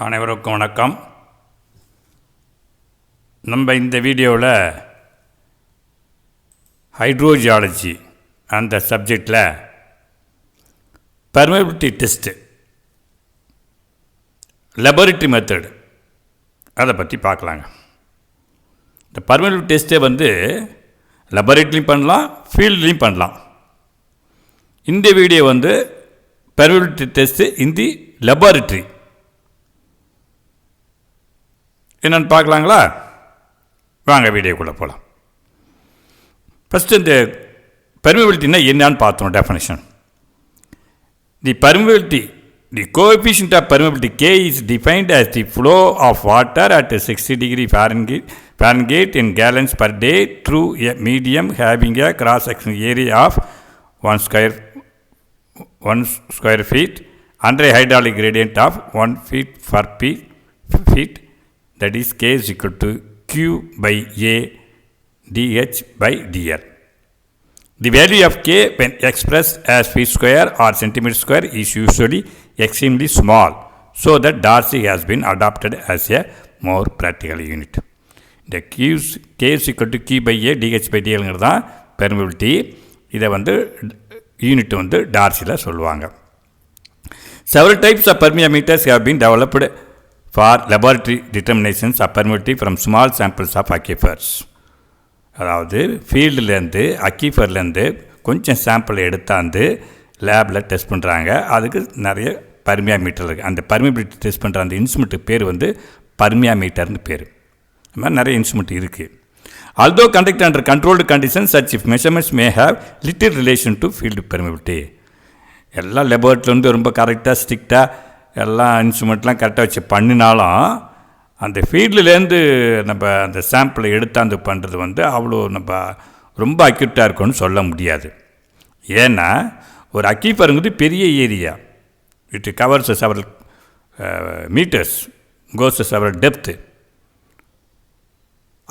அனைவருக்கும் வணக்கம். நம்ம இந்த வீடியோவில் ஹைட்ரோஜியாலஜி அந்த சப்ஜெக்டில் பெர்மியபிலிட்டி டெஸ்ட்டு லெபார்ட்டரி மெத்தடு அதை பற்றி பார்க்கலாங்க. இந்த பெர்மியபிலிட்டி டெஸ்ட்டை லெபார்ட்டரிலையும் பண்ணலாம், ஃபீல்ட்லேயும் பண்ணலாம். இந்த வீடியோ பெர்மியபிலிட்டி டெஸ்ட்டு இன் தி லெபார்ட்டரி என்னென்னு பார்க்கலாங்களா? வாங்க வீடியோக்குள்ளே போகலாம். ஃபஸ்ட்டு இந்த பெர்மியபிலிட்டினா என்னன்னு பார்த்தோம். Definition: the permeability, the coefficient of permeability K is defined as the flow of water at 60 degree Fahrenheit in gallons per day through a medium having a cross-sectional area of 1 square feet under a hydraulic gradient of 1 feet per feet. That is K is equal to Q by A dH by dl. The value of K when expressed as feet square or centimeter square is usually extremely small, so that Darcy has been adopted as a more practical unit. The K is equal to Q by A dH by dl தான் permeability. இதை unit டார்சியில் சொல்லுவாங்க. Several types of permeameters have been developed for laboratory determinations of permeability from small samples of aquifers. அதாவது ஃபீல்டுலேருந்து அக்யூஃபர்லேருந்து கொஞ்சம் sample எடுத்தாந்து லேபில் test பண்ணுறாங்க. அதுக்கு நிறைய பர்மியாமீட்டர் இருக்குது. அந்த பர்மியபிலிட்டி டெஸ்ட் பண்ணுற அந்த இன்ஸ்ட்ருமெண்ட்டுக்கு பேர் பர்மியாமீட்டர்னு பேர். அது மாதிரி நிறைய இன்ஸ்ட்ருமெண்ட் இருக்குது. Although conducted under controlled conditions, such measurements may have little relation to field permeability. எல்லா லெபார்ட்டரியிலேருந்து ரொம்ப கரெக்டாக ஸ்ட்ரிக்டாக எல்லா இன்ஸ்ட்ருமெண்ட்லாம் கரெக்டாக வச்சு பண்ணினாலும் அந்த ஃபீல்டுலேருந்து நம்ம அந்த சாம்பிளை எடுத்தாந்து பண்ணுறது அவ்வளோ நம்ம ரொம்ப அக்யூட்டாக இருக்கும்னு சொல்ல முடியாது. ஏன்னா ஒரு அக்யூஃபருங்கிறது பெரிய area. It covers several meters, goes several depth.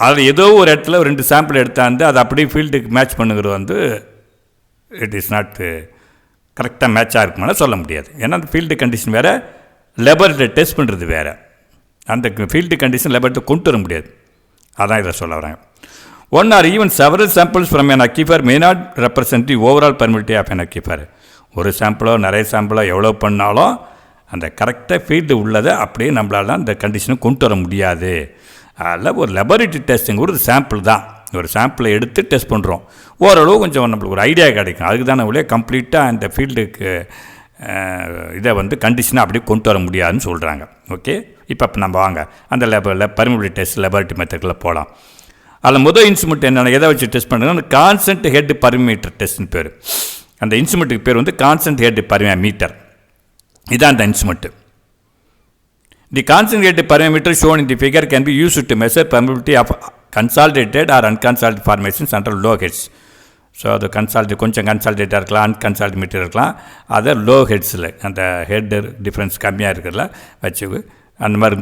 அதில் ஏதோ ஒரு இடத்துல 2 சாம்பிள் எடுத்தாந்து அதை அப்படியே ஃபீல்டுக்கு மேட்ச் பண்ணுங்கிறது இட் இஸ் நாட் கரெக்டாக மேட்சாக இருக்குமானா சொல்ல முடியாது. ஏன்னா அந்த ஃபீல்டு கண்டிஷன் வேறு, லெபார்ட்டரி டெஸ்ட் பண்ணுறது வேறு. அந்த ஃபீல்டு கண்டிஷன் லெபார்ட்டரி கொண்டு வர முடியாது. அதான் இதை சொல்ல வராங்க. One R even several samples from an aquifer may not represent the overall permeability of an aquifer. ஒரு சாம்பிளோ நிறைய சாம்பிளோ எவ்வளோ பண்ணாலும் அந்த கரெக்டாக ஃபீல்டு உள்ளதை அப்படியே நம்மளால அந்த கண்டிஷனை கொண்டு வர முடியாது. அதில் ஒரு லெபார்ட்டரி டெஸ்ட்டுங்க ஒரு சாம்பிள் தான். ஒரு சாம்பிளை எடுத்து டெஸ்ட் பண்ணுறோம். ஓரளவு கொஞ்சம் நம்மளுக்கு ஒரு ஐடியா கிடைக்கும். அதுக்கு தான் நம்மளே கம்ப்ளீட்டாக அந்த ஃபீல்டுக்கு இதை கண்டிஷனை அப்படியே கொண்டு வர முடியாதுன்னு சொல்கிறாங்க. ஓகே, இப்போ நம்ம வாங்க அந்த பெர்மியபிலிட்டி டெஸ்ட் லெபார்ட்டரி மெத்தடில் போகலாம். அதில் முதல் இன்ஸ்ட்ருமெண்ட் என்னென்ன எதை வச்சு டெஸ்ட் பண்ணுறாங்கன்னா கான்ஸ்டன்ட் ஹெட் பர்மியமீட்டர் டெஸ்ட்னு பேர். அந்த இன்ஸ்ட்ருமெண்ட்டுக்கு பேர் கான்ஸ்டன்ட் ஹெட் பர்மியமீட்டர். இதான் அந்த instrument. The constant head parameter shown in the figure can be used to measure permeability of consolidated or unconsolidated formations under low heads. So அது கொஞ்சம் கன்சாலிடேட்டாக இருக்கலாம், அன்கன்சாலிடேட் மீட்டர் இருக்கலாம். அதை லோ ஹெட்ஸில் அந்த ஹெட்டு டிஃப்ரென்ஸ் கம்மியாக இருக்கிறதுல வச்சு அந்த மாதிரி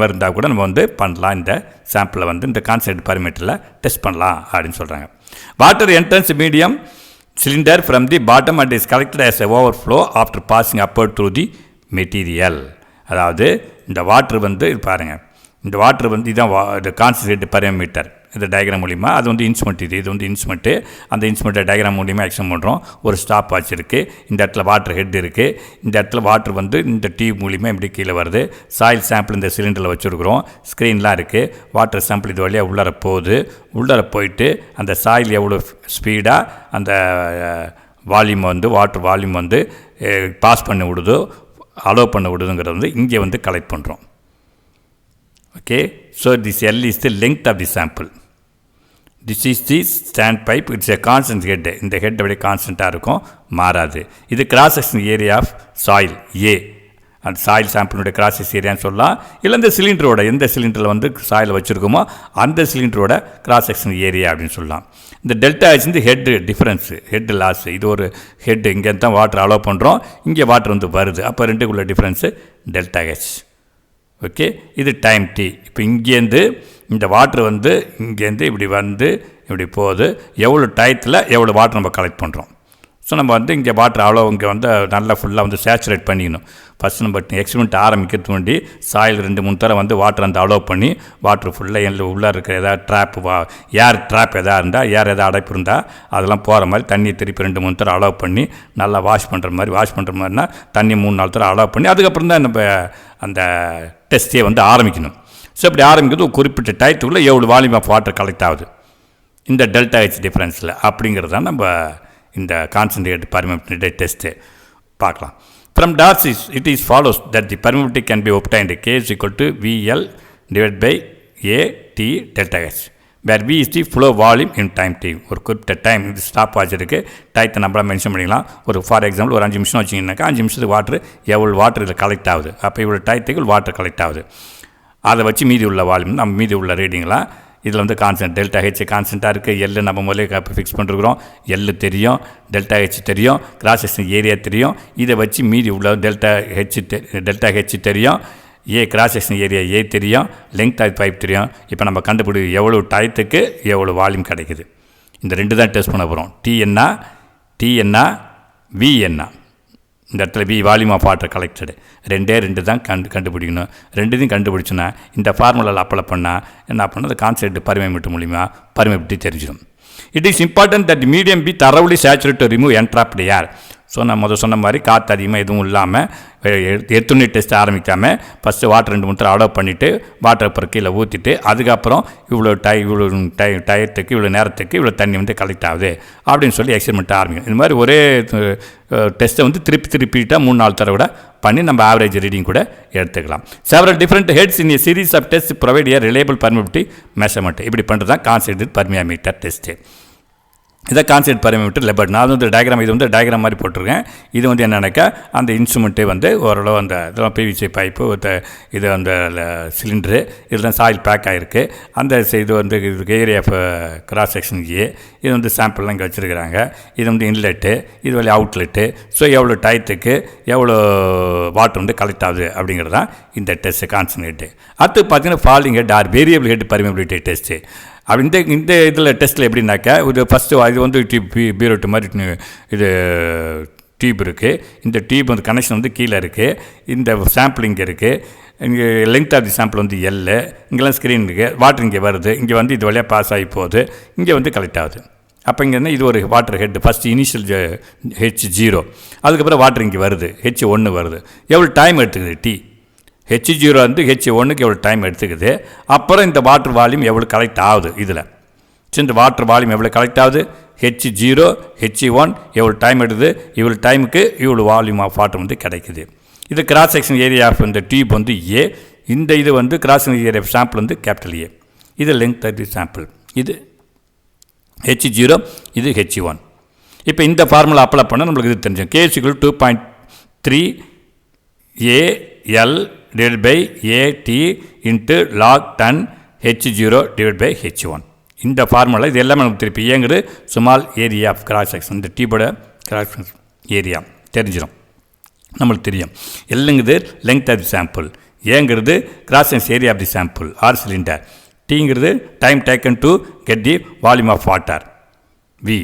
இருந்தால் கூட நம்ம பண்ணலாம். இந்த சாம்பிளை இந்த கான்ஸ்டன்ட் பரிமீட்டரில் டெஸ்ட் பண்ணலாம் அப்படின்னு சொல்கிறாங்க. Water entrance medium cylinder from the bottom and is collected as a overflow after passing upward through the material. அதாவது இந்த வாட்ரு பாருங்கள், இந்த வாட்ரு இதுதான் கான்சன்ட்ரேட் பரிமீட்டர். இந்த டயக்ராம் மூலிமா அது இன்ஸ்ட்ருமெண்ட். இது இன்ஸ்ட்ருமெண்ட்டு. அந்த இன்ஸ்ட்ருமெண்ட்டை டயக்ராம் மூலிமா எக்ஸ்பிளைன் பண்ணுறோம். ஒரு ஸ்டாப் வாட்ச் இருக்குது. இந்த இடத்துல வாட்டர் ஹெட் இருக்குது. இந்த இடத்துல வாட்ரு இந்த டியூப் மூலிமா இப்படி கீழே வருது. சாயில் சாம்பிள் இந்த சிலிண்டரில் வச்சுருக்குறோம். ஸ்க்ரீன்லாம் இருக்குது. வாட்டர் சாம்பிள் இது வழியாக உள்ளார போகுது. உள்ளார போயிட்டு அந்த சாயில் எவ்வளோ ஸ்பீடாக அந்த வால்யூம் வாட்டர் வால்யூம் பாஸ் பண்ணி விடுதோ அலோவ் பண்ண விடுதுங்கிறது இங்கே கலெக்ட் பண்ணுறோம். Okay, so this L is the length of the sample. This is the stand pipe. It's a constant head. இந்த ஹெட் அப்படியே கான்ஸ்டண்ட்டாக இருக்கும், மாறாது. இது cross section area of soil A. அந்த சாயில் சாம்பிளுடைய கிராஸ் செக்ஷன் ஏரியான்னு சொல்லலாம். இல்லை இந்த சிலிண்டரோட எந்த சிலிண்டரில் சாயில் வச்சுருக்கோமோ அந்த சிலிண்டரோட கிராஸ் செக்ஷன் ஏரியா அப்படின்னு சொல்லலாம். இந்த delta H head difference, head loss. இது ஒரு ஹெட்டு, இங்கே தான் வாட்டர் அலோவ் பண்ணுறோம், இங்கே வாட்டர் வருது. அப்போ ரெண்டுக்குள்ள டிஃப்ரென்ஸு டெல்டா ஹெச். ஓகே, இது டைம் டி. இப்போ இங்கேருந்து இந்த வாட்ரு இங்கேருந்து இப்படி இப்படி போகுது. எவ்வளோ டயத்தில் எவ்வளோ வாட்டர் நம்ம கலெக்ட் பண்ணுறோம். ஸோ நம்ம வந்து இங்கே வாட்டர் அவ்வளோ இங்கே வந்து நல்லா ஃபுல்லாக வந்து சேச்சுரேட் பண்ணிக்கணும். ஃபஸ்ட்டு நம்ம எக்ஸ்பெரிமெண்ட் ஆரம்பிக்கிறதுக்கு வேண்டி சாயில் 2-3 தடவை வந்து வாட்டர் அந்த அலோவ் பண்ணி வாட்டர் ஃபுல்லாக உள்ளே இருக்கிற ஏதாவது ட்ராப்பு ஏர் ட்ராப் எதாவது இருந்தால் ஏர் எதாவது அடைப்பு இருந்தால் அதெல்லாம் போகிற மாதிரி தண்ணி திருப்பி 2-3 தடவை அலோவ் பண்ணி நல்லா வாஷ் பண்ணுற மாதிரினா தண்ணி 3-4 தடவை அலோவ் பண்ணி அதுக்கப்புறம் தான் நம்ம அந்த டெஸ்ட்டே வந்து ஆரம்பிக்கணும். ஸோ இப்படி ஆரம்பிக்கிறது ஒரு குறிப்பிட்ட டயத்துக்குள்ளே எவ்வளோ வால்யூம் ஆஃப் வாட்டர் கலெக்ட் ஆகுது இந்த டெல்டா ஹெச் டிஃப்ரென்ஸில் அப்படிங்கிறது தான் நம்ம இந்த கான்சன்ட்ரேட் பர்மியபிலிட்டி டெஸ்ட்டு பார்க்கலாம். From Dwarshuis it is follows that the permeability can be obtained K is equal to VL divided by AT delta H where V is the flow volume in time t. ஒரு குறிப்பிட்ட time இது stop watch இருக்குது, டயத்தை நம்மளால் mention பண்ணிக்கலாம். ஒரு for example ஒரு 5 நிமிஷம் வச்சிங்கன்னாக்கா 5 நிமிஷத்துக்கு வாட்டர் எவ்வளோ வாட்டர் இதில் கலெக்ட் ஆகுது, அப்போ இவ்வளோ டயத்துக்கு வாட்டர் கலெக்ட் ஆகுது. அதை வச்சு மீதி உள்ள வால்யூம் நம்ம மீதி உள்ள ரீடிங்லாம் இதில் வந்து கான்ஸ்டன்ட் டெல்டா ஹெச் கான்ஸ்டன்ட்டாக இருக்குது. எல்லு நம்ம முதலே ஃபிக்ஸ் பண்ணிருக்கிறோம். எல்லு தெரியும், டெல்டா ஹெச் தெரியும், கிராஸ் செக்ஷன் ஏரியா தெரியும். இதை வச்சு மீதி உள்ள டெல்டா ஹெச் தெரியும், கிராஸ் செக்ஷன் ஏரியா தெரியும், லெங்த் ஆஃப் பைப் தெரியும். இப்போ நம்ம கண்டுபிடி எவ்வளோ டயத்துக்கு எவ்வளோ வால்யூம் கிடைக்குது. இந்த 2 தான் டெஸ்ட் பண்ண போகிறோம். டி என்ன வி என்ன. இந்த இடத்துல வி வால்யூம் ஆஃப் வாட்டர் கலெக்டடு 2 தான் கண்டுபிடிக்கணும். 2 கண்டுபிடிச்சோன்னா இந்த ஃபார்முலாவில் அப்ளை பண்ணால் என்ன பண்ணால் அந்த கான்செப்ட் பர்மியபிலிட்டி மூலிமா பர்மியபிலிட்டி தெரிஞ்சிடும். It is important that medium be thoroughly saturated to remove entrapped air. So நான் சொன்ன மாதிரி காற்று அதிகமாக எதுவும் இல்லாமல் எத்துணை டெஸ்ட் ஆரம்பிக்காமல் ஃபஸ்ட்டு வாட்டர் 2-3 தடவை அலோவ் பண்ணிவிட்டு வாட்டர் அப்புறம் கீழே ஊற்றிட்டு அதுக்கப்புறம் இவ்வளோ டயத்துக்கு இவ்வளோ நேரத்துக்கு இவ்வளோ தண்ணி வந்து கலெக்ட் ஆகுது அப்படின்னு சொல்லி எக்ஸ்பெரிமெண்ட் ஆரம்பிக்கும். இந்த மாதிரி ஒரே டெஸ்ட்டை வந்து திருப்பிட்டால் 3-4 தடவை கூட பண்ணி நம்ம ஆவரேஜ் ரீடிங் கூட எடுத்துக்கலாம். Several different heads in a series of test provide a reliable permeability measurement. இப்படி பண்ணுறது தான் கான்சென்ட்ரேட்டட் பர்மியோமீட்டர் டெஸ்ட்டு. இதை கான்சென்ட் பர்மியோமீட்டர் லெபர்ட். நான் வந்து டயக்ராம் இது வந்து டயக்ராம் மாதிரி போட்டிருக்கேன். இது வந்து என்னென்னாக்கா அந்த இன்ஸ்ட்ருமெண்ட்டு வந்து ஓரளவு அந்த இதெல்லாம் பிவிசி பைப்பு இது அந்த சிலிண்டரு இதெல்லாம் சாயில் பேக் ஆகிருக்கு. அந்த இது வந்து இதுக்கு ஏரியா ஆஃப் கிராஸ் செக்ஷன் இது வந்து சாம்பிள்லாம் இங்கே வச்சுருக்கிறாங்க. இது வந்து இன்லெட்டு, இது வழி அவுட்லெட்டு. ஸோ எவ்வளோ டயத்துக்கு எவ்வளோ வாட்டர் வந்து கலெக்ட் ஆகுது அப்படிங்கிறது தான் இந்த டெஸ்ட்டு கான்சன்ட்ரேட்டு. அடுத்து பார்த்தீங்கன்னா falling head or variable head permeability test. அப்படி இந்த இதில் டெஸ்ட்டில் எப்படின்னாக்கா இது ஃபஸ்ட்டு இது வந்து பீரோட்டு மாதிரி இது டியூப் இருக்குது. இந்த டியூப் வந்து கனெக்ஷன் வந்து கீழே இருக்குது. இந்த சாம்பிள் இங்கே இருக்குது. இங்கே லெங்த் ஆஃப் தி சாம்பிள் வந்து எல்லு. இங்கெல்லாம் ஸ்க்ரீன் இருக்குது. வாட்டர் இங்கே வருது. இங்கே வந்து இது வழியாக பாஸ் ஆகி போகுது. இங்கே வந்து கலெக்ட் ஆகுது. அப்போ இங்கே இது ஒரு water head. First initial H0. அதுக்கப்புறம் வாட்டர் இங்கே வருது. H1 வருது. எவ்வளோ டைம் எடுத்துக்குது H0 வந்து H1க்கு எவ்வளோ டைம் எடுத்துக்குது. அப்புறம் இந்த வாட்டர் வால்யூம் எவ்வளோ கலெக்ட் ஆகுது. இதில் இந்த வாட்டர் வால்யூம் எவ்வளோ கலெக்ட் ஆகுது. H0 H1 எவ்வளோ டைம் எடுக்குது. இவ்வளோ டைமுக்கு இவ்வளோ வால்யூம் ஆஃப் வாட்டர் வந்து கிடைக்குது. இது கிராஸ் செக்ஷன் ஏரியா ஆஃப் இந்த டியூப் வந்து A. இந்த இது வந்து cross section area of sample வந்து கேபிட்டல் A. இது லெங்த் ஆஃப் தி சாம்பிள். இது H0, இது H1. இப்போ இந்த ஃபார்முலா அப்ளை பண்ணால் நம்மளுக்கு இது தெரிஞ்சோம். K = 2.3 AL divided by AT into log 10 H0 divided by H1. இந்த ஃபார்முலா இது எல்லாமே நமக்கு திருப்பி ஏங்கிறது small area of cross section. இந்த டியூபோட கிராஸ் செக்ஷன் ஏரியா தெரிஞ்சிடும், நம்மளுக்கு தெரியும். எல்லுங்கிறது லெங்த் ஆஃப் தி சாம்பிள், ஏங்கிறது cross section area of the sample or cylinder, டீங்கிறது time taken to get the volume of water, we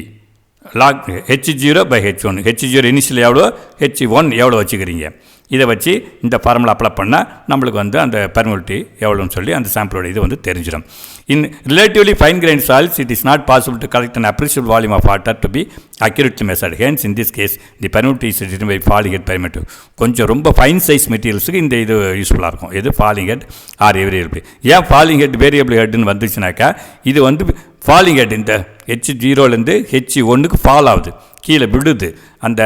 log H0 by H1. H0 initial எவ்வளோ, H1 எவ்வளோ வச்சுக்கிறீங்க. இதை வச்சு இந்த ஃபார்முலா அப்ளை பண்ணால் நம்மளுக்கு வந்து அந்த பர்மியபிலிட்டி எவ்வளோன்னு சொல்லி அந்த சாம்பிளோட இது வந்து தெரிஞ்சிடும். In relatively fine grain soils it is not possible to collect an appreciable volume of water to be accurately measured. Hence in this case the permeability is determined by falling head permeability. கொஞ்சம் ரொம்ப fine size மெட்டீரியல்ஸுக்கு இந்த இது யூஸ்ஃபுல்லாக இருக்கும். எது falling head or variable. ஏன் falling head variable ஹெட்னு வந்துச்சுனாக்கா இது வந்து ஃபாலிங் ஹெட் இந்த H0லேருந்து H1க்கு ஃபால் ஆகுது, கீழே விடுது அந்த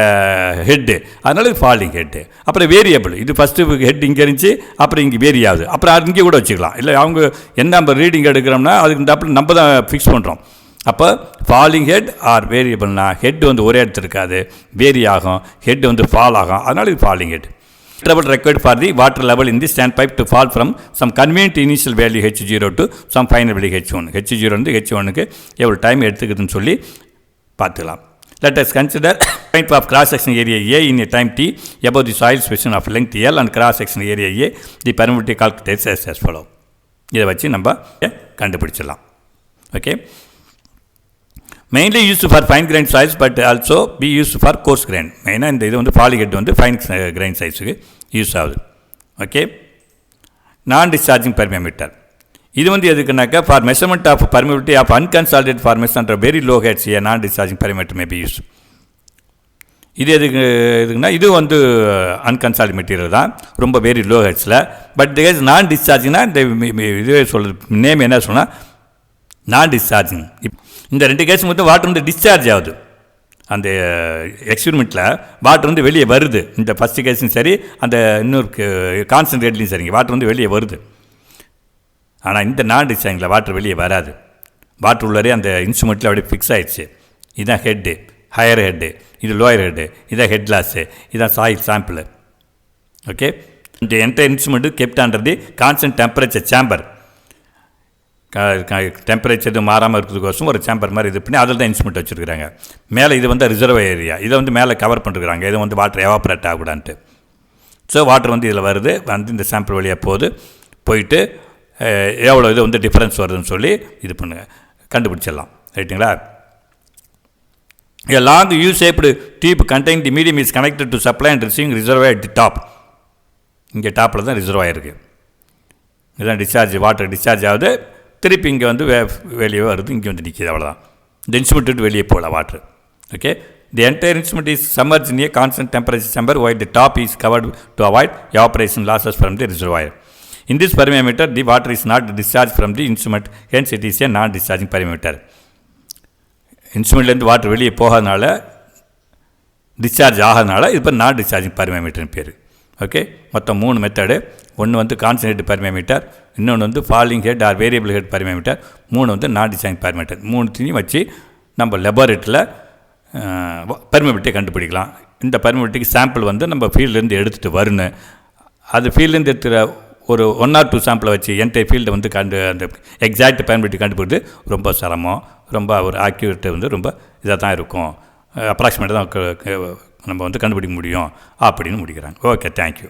ஹெட்டு, அதனால இது ஃபாலிங் ஹெட்டு. அப்புறம் வேரியபிள், இது ஃபஸ்ட்டு ஹெட் இங்கே இருந்துச்சு, அப்புறம் இங்கே வேரி ஆகுது, அப்புறம் இங்கே கூட வச்சுக்கலாம். இல்லை அவங்க என்ன நம்ம ரீடிங் எடுக்கிறோம்னா அதுக்கு இந்த அப்படி நம்ம தான் ஃபிக்ஸ் பண்ணுறோம். அப்போ ஃபாலிங் ஹெட் ஆர் வேரியபிள்னா ஹெட் வந்து ஒரே இடத்துல இருக்காது, வேரி ஆகும், ஹெட் வந்து ஃபால் ஆகும், அதனால இது falling head. Interval required for the water level in the standpipe to fall from some convenient initial value H0 to some final value H1. H0 வந்து H1க்கு எவ்வளோ டைம் எடுத்துக்குதுன்னு சொல்லி பார்த்துக்கலாம். Let us consider point of cross section area A in a time t above the soil section of length L and cross section area A. The permittivity calculated as follow. இதை வச்சு நம்ம கண்டுபிடிச்சிடலாம். Okay. Mainly use for fine grain size but also be use for coarse grain. மெயினாக இந்த இது வந்து பாலிகெட் வந்து ஃபைன் கிரைன் சைஸுக்கு யூஸ் ஆகுது. ஓகே. நான் டிஸ்சார்ஜிங் பெர்மியோமீட்டர் இது வந்து எதுக்குனாக்கா for measurement of permeability of unconsolidated formation and very low heads a non discharging permeameter may be use. இது எதுக்குன்னா இது வந்து அன்கன்சால்ட் மெட்டீரியல் தான், ரொம்ப வெரி லோ ஹெட்ஸில். பட் நான் டிஸ்சார்ஜிங்னா இந்த இதுவே சொல்கிறது நேம் என்ன சொன்னால் நான் டிஸ்சார்ஜிங். இந்த 2 கேஸ் மட்டும் வாட்டர் வந்து டிஸ்சார்ஜ் ஆகுது. அந்த எக்ஸ்பெரிமெண்ட்டில் வாட்டர் வந்து வெளியே வருது. இந்த ஃபஸ்ட்டு கேஸும் சரி, அந்த இன்னொரு கான்சன்ட்ரேட்லையும் சரிங்க, வாட்டர் வந்து வெளியே வருது. ஆனால் இந்த நான் டிஸ்சார்ஜிங்கில் வாட்டர் வெளியே வராது. வாட்டர் உள்ளரே அந்த இன்ஸ்ட்ருமெண்ட்டில் அப்படியே ஃபிக்ஸ் ஆகிடுச்சு. இதுதான் ஹெட்டு, ஹையர் ஹெட்டு, இது லோயர் ஹெட்டு, இதான் ஹெட் லாஸு, இதான் சாயில் சாம்பிள். ஓகே. இந்த entire instrument kept under the constant temperature chamber. Temperature இது மாறாமல் இருக்கிறதுக்கோசம் ஒரு சேம்பர் மாதிரி இது பண்ணி அதில் தான் இன்ஸ்ட்ருமெண்ட் வச்சுருக்குறாங்க. மேலே இது வந்து ரிசர்வ் ஏரியா, இதை வந்து மேலே கவர் பண்ணிருக்கிறாங்க. இது வந்து வாட்டர் எவாப்ரேட் ஆகக்கூடாதுன்ட்டு. ஸோ வாட்டர் வந்து இதில் வருது, வந்து இந்த சாம்பிள் வழியாக போயிட்டு எவ்வளோ இது வந்து டிஃப்ரென்ஸ் வருதுன்னு சொல்லி இது பண்ணுங்கள், கண்டுபிடிச்சிடலாம். ரைட்டுங்களா? A long U-shaped tube containing the medium is connected to supply and receiving reservoir at the top. இங்கே டாப்பில் தான் ரிசர்வாயர் இருக்குது. இதுதான் டிஸ்சார்ஜ், வாட்டர் டிஸ்சார்ஜ் ஆகுது, திருப்பி இங்கே வந்து வெளியே வருது, இங்கே வந்து நிற்கிது. அவ்வளோதான். இந்த இன்ஸ்ட்ருமெண்ட் விட்டு வெளியே போகல water. Okay. The entire instrument is சம்மர்ஜ் in A constant temperature chamber while the top is covered to avoid evaporation losses from the reservoir. In this permeameter, the water is not discharged from the instrument, hence it is a non-discharging permeameter. இன்ஸ்ட்ருமெண்ட்லேருந்து water வெளியே போகாதனால, discharge ஆகாதனால இது இப்போ நான் discharging பெர்மியோமீட்டர்னு பேர். Okay. மொத்தம் 3 method. ஒன்று வந்து கான்சன்ட்ரேட் பெர்மியோமீட்டர், இன்னொன்று வந்து falling head or variable head permeameter, 3 வந்து நான் டிஸ்சார்ஜிங் பெர்மியோமீட்டர். 3த்தையும் வச்சு நம்ம லெபார்ட்டரியில் பெர்மியோமீட்டரை கண்டுபிடிக்கலாம். இந்த பெர்மியோமீட்டருக்கு சாம்பிள் வந்து நம்ம ஃபீல்ட்லேருந்து எடுத்துகிட்டு வரணும். அது ஃபீல்ட்லேருந்து எடுத்துகிற ஒரு 1 or 2 சாம்பிளை வச்சு என்டையர் ஃபீல்டை வந்து அந்த எக்ஸாக்ட் பெர்மியோமீட்டர் கண்டுபிடிக்கிறது ரொம்ப சிரமம். ரொம்ப ஒரு ஆக்யூரேட்டு வந்து ரொம்ப இதாக தான் இருக்கும். அப்ராக்சிமேட்டாக தான் நம்ம வந்து கண்டுபிடிக்க முடியும் அப்படின்னு முடிக்கிறாங்க. Okay, thank you.